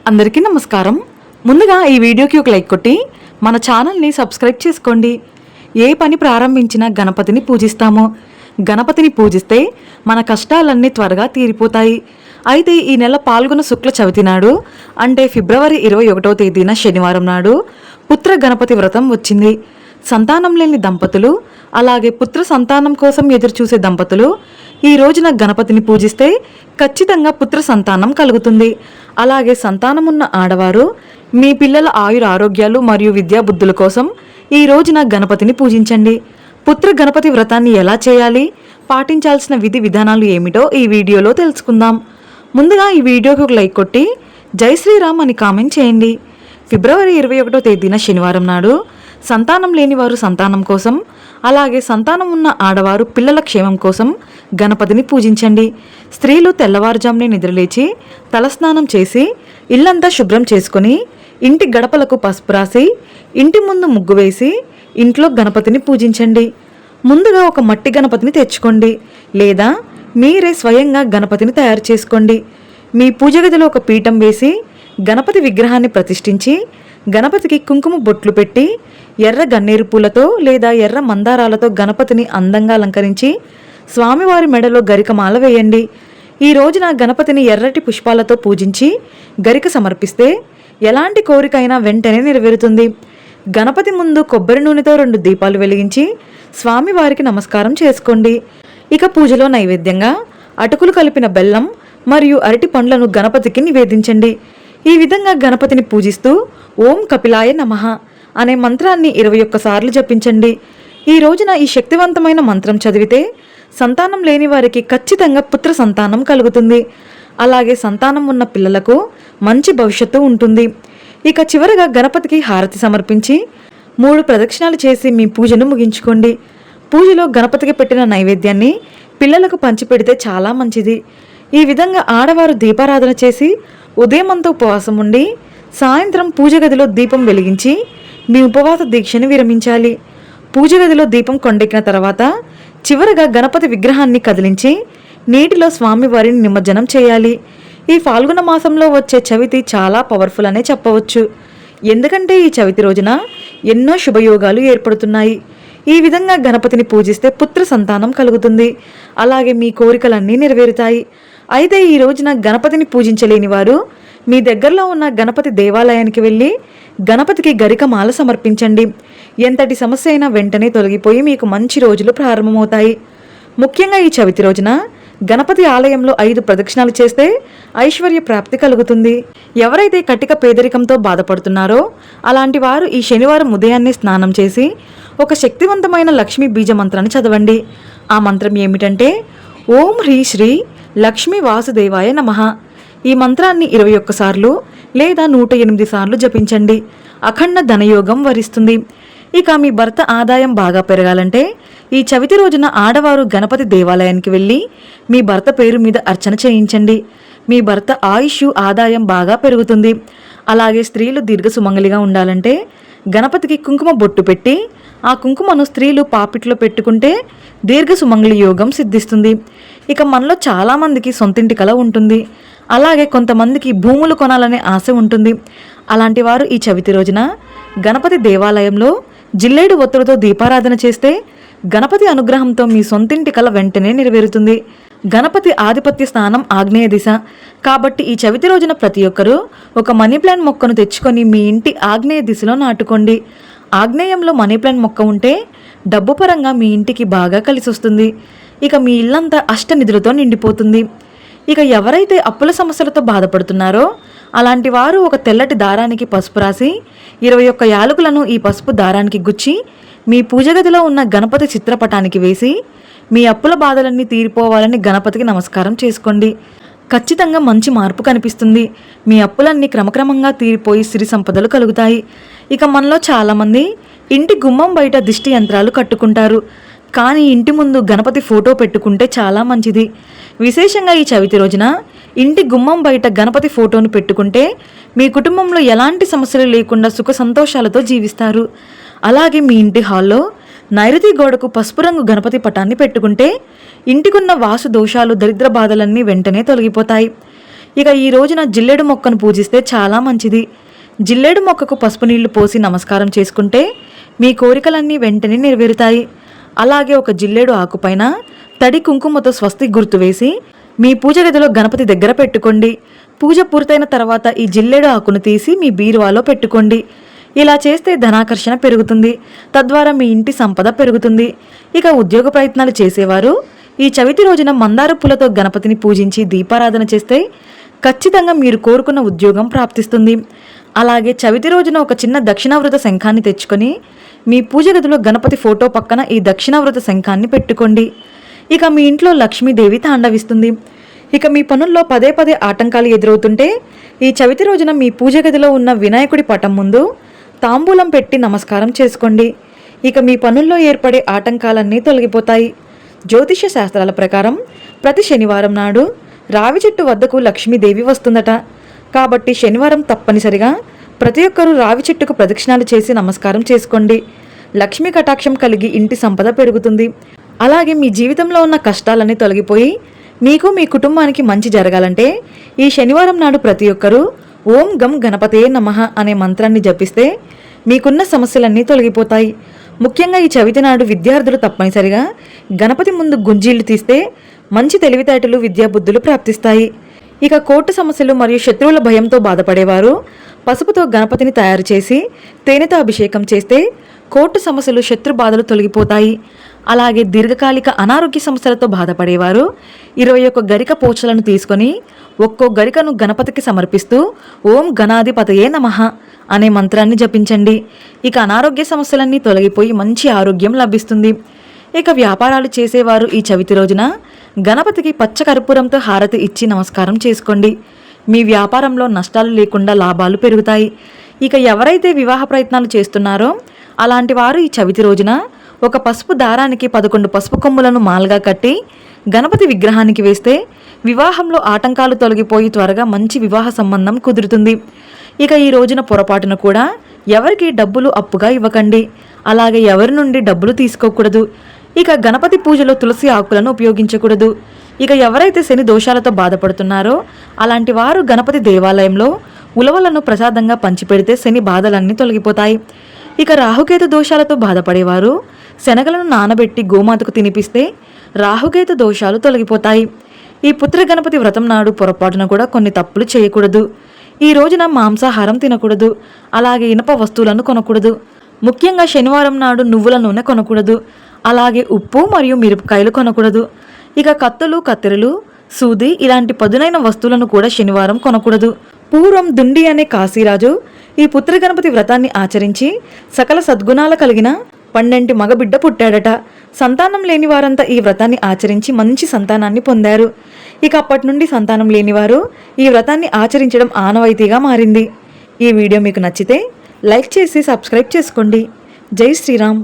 అందరికీ నమస్కారం. ముందుగా ఈ వీడియోకి ఒక లైక్ కొట్టి మన ఛానల్ని సబ్స్క్రైబ్ చేసుకోండి. ఏ పని ప్రారంభించినా గణపతిని పూజిస్తాము. గణపతిని పూజిస్తే మన కష్టాలన్నీ త్వరగా తీరిపోతాయి. అయితే ఈ నెల పాల్గొన శుక్ల చవితి నాడు అంటే ఫిబ్రవరి 21వ తేదీన శనివారం నాడు పుత్ర గణపతి వ్రతం వచ్చింది. సంతానం లేని దంపతులు అలాగే పుత్ర సంతానం కోసం ఎదురుచూసే దంపతులు ఈ రోజున గణపతిని పూజిస్తే ఖచ్చితంగా పుత్ర సంతానం కలుగుతుంది. అలాగే సంతానమున్న ఆడవారు మీ పిల్లల ఆరోగ్యాలు మరియు విద్యాబుద్ధుల కోసం ఈ రోజున గణపతిని పూజించండి. పుత్ర గణపతి వ్రతాన్ని ఎలా చేయాలి, పాటించాల్సిన విధి విధానాలు ఏమిటో ఈ వీడియోలో తెలుసుకుందాం. ముందుగా ఈ వీడియోకి ఒక లైక్ కొట్టి జై శ్రీరామ్ అని కామెంట్ చేయండి. ఫిబ్రవరి 21వ తేదీన శనివారం నాడు సంతానం లేని వారు సంతానం కోసం అలాగే సంతానం ఉన్న ఆడవారు పిల్లల క్షేమం కోసం గణపతిని పూజించండి. స్త్రీలు తెల్లవారుజామునే నిద్రలేచి తలస్నానం చేసి ఇల్లంతా శుభ్రం చేసుకుని ఇంటి గడపలకు పసుపు రాసి ఇంటి ముందు ముగ్గు వేసి ఇంట్లో గణపతిని పూజించండి. ముందుగా ఒక మట్టి గణపతిని తెచ్చుకోండి లేదా మీరే స్వయంగా గణపతిని తయారు చేసుకోండి. మీ పూజ గదిలో ఒక పీఠం వేసి గణపతి విగ్రహాన్ని ప్రతిష్ఠించి గణపతికి కుంకుమ బొట్లు పెట్టి ఎర్ర గన్నేరు పూలతో లేదా ఎర్ర మందారాలతో గణపతిని అందంగా అలంకరించి స్వామివారి మెడలో గరికమాల వేయండి. ఈ రోజున గణపతిని ఎర్రటి పుష్పాలతో పూజించి గరిక సమర్పిస్తే ఎలాంటి కోరికైనా వెంటనే నెరవేరుతుంది. గణపతి ముందు కొబ్బరి నూనెతో 2 దీపాలు వెలిగించి స్వామివారికి నమస్కారం చేసుకోండి. ఇక పూజలో నైవేద్యంగా అటుకులు కలిపిన బెల్లం మరియు అరటి పండ్లను గణపతికి నివేదించండి. ఈ విధంగా గణపతిని పూజిస్తూ ఓం కపిలాయ నమః అనే మంత్రాన్ని 21 సార్లు జపించండి. ఈ రోజున ఈ శక్తివంతమైన మంత్రం చదివితే సంతానం లేని వారికి ఖచ్చితంగా పుత్ర సంతానం కలుగుతుంది. అలాగే సంతానం ఉన్న పిల్లలకు మంచి భవిష్యత్తు ఉంటుంది. ఇక చివరగా గణపతికి హారతి సమర్పించి 3 ప్రదక్షిణాలు చేసి మీ పూజను ముగించుకోండి. పూజలో గణపతికి పెట్టిన నైవేద్యాన్ని పిల్లలకు పంచిపెడితే చాలా మంచిది. ఈ విధంగా ఆడవారు దీపారాధన చేసి ఉదయమంతా ఉపవాసం ఉండి సాయంత్రం పూజ గదిలో దీపం వెలిగించి మీ ఉపవాస దీక్షను విరమించాలి. పూజ గదిలో దీపం కొండెక్కిన తర్వాత చివరగా గణపతి విగ్రహాన్ని కదిలించి నీటిలో స్వామివారిని నిమజ్జనం చేయాలి. ఈ ఫాల్గుణ మాసంలో వచ్చే చవితి చాలా పవర్ఫుల్ అనే చెప్పవచ్చు. ఎందుకంటే ఈ చవితి రోజున ఎన్నో శుభయోగాలు ఏర్పడుతున్నాయి. ఈ విధంగా గణపతిని పూజిస్తే పుత్ర సంతానం కలుగుతుంది. అలాగే మీ కోరికలన్నీ నెరవేరుతాయి. అయితే ఈ రోజున గణపతిని పూజించలేని వారు మీ దగ్గరలో ఉన్న గణపతి దేవాలయానికి వెళ్ళి గణపతికి గరికమాల సమర్పించండి. ఎంతటి సమస్య అయినా వెంటనే తొలగిపోయి మీకు మంచి రోజులు ప్రారంభమవుతాయి. ముఖ్యంగా ఈ చవితి రోజున గణపతి ఆలయంలో 5 ప్రదక్షిణాలు చేస్తే ఐశ్వర్య ప్రాప్తి కలుగుతుంది. ఎవరైతే కటిక పేదరికంతో బాధపడుతున్నారో అలాంటి వారు ఈ శనివారం ఉదయాన్నే స్నానం చేసి ఒక శక్తివంతమైన లక్ష్మీ బీజ మంత్రాన్ని చదవండి. ఆ మంత్రం ఏమిటంటే ఓం హ్రీ శ్రీ లక్ష్మీ వాసుదేవాయ నమః. ఈ మంత్రాన్ని 21 సార్లు లేదా 108 సార్లు జపించండి. అఖండ ధనయోగం వరిస్తుంది. ఇక మీ భర్త ఆదాయం బాగా పెరగాలంటే ఈ చవితి రోజున ఆడవారు గణపతి దేవాలయానికి వెళ్ళి మీ భర్త పేరు మీద అర్చన చేయించండి. మీ భర్త ఆయుష్ ఆదాయం బాగా పెరుగుతుంది. అలాగే స్త్రీలు దీర్ఘ సుమంగలిగా ఉండాలంటే గణపతికి కుంకుమ బొట్టు పెట్టి ఆ కుంకుమను స్త్రీలు పాపిట్లో పెట్టుకుంటే దీర్ఘ సుమంగళి యోగం సిద్ధిస్తుంది. ఇక మనలో చాలామందికి సొంతింటి కల ఉంటుంది. అలాగే కొంతమందికి భూములు కొనాలనే ఆశ ఉంటుంది. అలాంటి వారు ఈ చవితి రోజున గణపతి దేవాలయంలో జిల్లేడు ఒత్తులతో దీపారాధన చేస్తే గణపతి అనుగ్రహంతో మీ సొంతింటి కల వెంటనే నెరవేరుతుంది. గణపతి ఆధిపత్య స్థానం ఆగ్నేయ దిశ కాబట్టి ఈ చవితి రోజున ప్రతి ఒక్కరూ ఒక మనీ ప్లాంట్ మొక్కను తెచ్చుకొని మీ ఇంటి ఆగ్నేయ దిశలో నాటుకోండి. ఆగ్నేయంలో మనీ ప్లాంట్ మొక్క ఉంటే డబ్బు పరంగా మీ ఇంటికి బాగా కలిసి వస్తుంది. ఇక మీ ఇల్లంతా అష్టనిధులతో నిండిపోతుంది. ఇక ఎవరైతే అప్పుల సమస్యలతో బాధపడుతున్నారో అలాంటి వారు ఒక తెల్లటి దారానికి పసుపు రాసి 21 యాలకులను ఈ పసుపు దారానికి గుచ్చి మీ పూజ గదిలో ఉన్న గణపతి చిత్రపటానికి వేసి మీ అప్పుల బాధలన్నీ తీరిపోవాలని గణపతికి నమస్కారం చేసుకోండి. ఖచ్చితంగా మంచి మార్పు కనిపిస్తుంది. మీ అప్పులన్నీ క్రమక్రమంగా తీరిపోయి సిరి సంపదలు కలుగుతాయి. ఇక మనలో చాలామంది ఇంటి గుమ్మం బయట దిష్టి యంత్రాలు కట్టుకుంటారు. కానీ ఇంటి ముందు గణపతి ఫోటో పెట్టుకుంటే చాలా మంచిది. విశేషంగా ఈ చవితి రోజున ఇంటి గుమ్మం బయట గణపతి ఫోటోను పెట్టుకుంటే మీ కుటుంబంలో ఎలాంటి సమస్యలు లేకుండా సుఖ సంతోషాలతో జీవిస్తారు. అలాగే మీ ఇంటి హాల్లో నైరుతి గోడకు పసుపు రంగు గణపతి పటాన్ని పెట్టుకుంటే ఇంటికున్న వాసు దోషాలు దరిద్ర బాధలన్నీ వెంటనే తొలగిపోతాయి. ఇక ఈ రోజున జిల్లేడు మొక్కను పూజిస్తే చాలా మంచిది. జిల్లేడు మొక్కకు పసుపు నీళ్లు పోసి నమస్కారం చేసుకుంటే మీ కోరికలన్నీ వెంటనే నెరవేరుతాయి. అలాగే ఒక జిల్లేడు ఆకుపైన తడి కుంకుమతో స్వస్తి గుర్తు వేసి మీ పూజ గదిలో గణపతి దగ్గర పెట్టుకోండి. పూజ పూర్తయిన తర్వాత ఈ జిల్లేడు ఆకును తీసి మీ బీరువాలో పెట్టుకోండి. ఇలా చేస్తే ధనాకర్షణ పెరుగుతుంది, తద్వారా మీ ఇంటి సంపద పెరుగుతుంది. ఇక ఉద్యోగ ప్రయత్నాలు చేసేవారు ఈ చవితి రోజున మందార పూలతో గణపతిని పూజించి దీపారాధన చేస్తే ఖచ్చితంగా మీరు కోరుకున్న ఉద్యోగం ప్రాప్తిస్తుంది. అలాగే చవితి రోజున ఒక చిన్న దక్షిణావృత శంఖాన్ని తెచ్చుకొని మీ పూజ గదిలో గణపతి ఫోటో పక్కన ఈ దక్షిణావృత శంఖాన్ని పెట్టుకోండి. ఇక మీ ఇంట్లో లక్ష్మీదేవి తాండవిస్తుంది. ఇక మీ పనుల్లో పదే పదే ఆటంకాలు ఎదురవుతుంటే ఈ చవితి రోజున మీ పూజ గదిలో ఉన్న వినాయకుడి పటం ముందు తాంబూలం పెట్టి నమస్కారం చేసుకోండి. ఇక మీ పనుల్లో ఏర్పడే ఆటంకాలన్నీ తొలగిపోతాయి. జ్యోతిష్య శాస్త్రాల ప్రకారం ప్రతి శనివారం నాడు రావి చెట్టు వద్దకు లక్ష్మీదేవి వస్తుందట. కాబట్టి శనివారం తప్పనిసరిగా ప్రతి ఒక్కరూ రావి చెట్టుకు ప్రదక్షిణాలు చేసి నమస్కారం చేసుకోండి. లక్ష్మీ కటాక్షం కలిగి ఇంటి సంపద పెరుగుతుంది. అలాగే మీ జీవితంలో ఉన్న కష్టాలన్నీ తొలగిపోయి మీకు మీ కుటుంబానికి మంచి జరగాలంటే ఈ శనివారం నాడు ప్రతి ఒక్కరూ ఓం గం గణపతే నమః అనే మంత్రాన్ని జపిస్తే మీకున్న సమస్యలన్నీ తొలగిపోతాయి. ముఖ్యంగా ఈ చవితి నాడు విద్యార్థులు తప్పనిసరిగా గణపతి ముందు గుంజీళ్లు తీస్తే మంచి తెలివితేటలు విద్యాబుద్ధులు ప్రాప్తిస్తాయి. ఇక కోర్టు సమస్యలు మరియు శత్రువుల భయంతో బాధపడేవారు పసుపుతో గణపతిని తయారు చేసి తేనెతో అభిషేకం చేస్తే కోర్టు సమస్యలు శత్రు బాధలు తొలగిపోతాయి. అలాగే దీర్ఘకాలిక అనారోగ్య సమస్యలతో బాధపడేవారు 21 గరిక పోచలను తీసుకొని ఒక్కో గరికను గణపతికి సమర్పిస్తూ ఓం గణాధిపతయే నమః అనే మంత్రాన్ని జపించండి. ఇక అనారోగ్య సమస్యలన్నీ తొలగిపోయి మంచి ఆరోగ్యం లభిస్తుంది. ఇక వ్యాపారాలు చేసేవారు ఈ చవితి రోజున గణపతికి పచ్చ కర్పూరంతో హారతి ఇచ్చి నమస్కారం చేసుకోండి. మీ వ్యాపారంలో నష్టాలు లేకుండా లాభాలు పెరుగుతాయి. ఇక ఎవరైతే వివాహ ప్రయత్నాలు చేస్తున్నారో అలాంటి వారు ఈ చవితి రోజున ఒక పసుపు దారానికి 11 పసుపు కొమ్ములను మాలగా కట్టి గణపతి విగ్రహానికి వేస్తే వివాహంలో ఆటంకాలు తొలగిపోయి త్వరగా మంచి వివాహ సంబంధం కుదురుతుంది. ఇక ఈ రోజున పొరపాటున కూడా ఎవరికి డబ్బులు అప్పుగా ఇవ్వకండి. అలాగే ఎవరి నుండి డబ్బులు తీసుకోకూడదు. ఇక గణపతి పూజలో తులసి ఆకులను ఉపయోగించకూడదు. ఇక ఎవరైతే శని దోషాలతో బాధపడుతున్నారో అలాంటి వారు గణపతి దేవాలయంలో ఉలవలను ప్రసాదంగా పంచిపెడితే శని బాధలన్నీ తొలగిపోతాయి. ఇక రాహుకేతు దోషాలతో బాధపడేవారు శనగలను నానబెట్టి గోమాతకు తినిపిస్తే రాహుకేతు దోషాలు తొలగిపోతాయి. ఈ పుత్ర గణపతి వ్రతం నాడు పొరపాటున కూడా కొన్ని తప్పులు చేయకూడదు. ఈ రోజున మాంసాహారం తినకూడదు. అలాగే ఇనప వస్తువులను కొనకూడదు. ముఖ్యంగా శనివారం నాడు నువ్వుల నూనె కొనకూడదు. అలాగే ఉప్పు మరియు మిరపకాయలు కొనకూడదు. ఇక కత్తులు, కత్తెరలు, సూది ఇలాంటి పదునైన వస్తువులను కూడా శనివారం కొనకూడదు. పూర్వం దుండి అనే కాశీరాజు ఈ పుత్ర గణపతి వ్రతాన్ని ఆచరించి సకల సద్గుణాల కలిగిన 12 మగబిడ్డ పుట్టాడట. సంతానం లేని వారంతా ఈ వ్రతాన్ని ఆచరించి మంచి సంతానాన్ని పొందారు. ఇక అప్పటి నుండి సంతానం లేనివారు ఈ వ్రతాన్ని ఆచరించడం ఆనవాయితీగా మారింది. ఈ వీడియో మీకు నచ్చితే లైక్ చేసి సబ్స్క్రైబ్ చేసుకోండి. జై శ్రీరామ్.